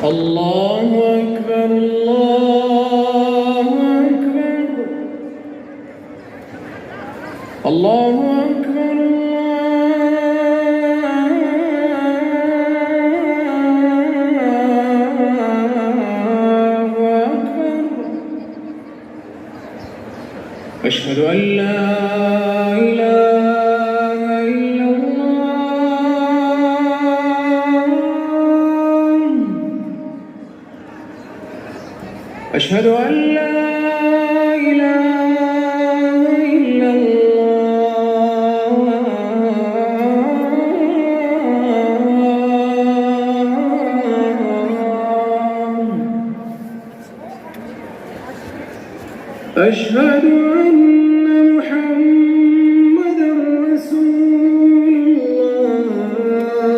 الله أكبر الله أكبر الله أكبر الله أكبر. أشهد أن لا إله إلا الله. أشهد أن لا إله إلا الله. أشهد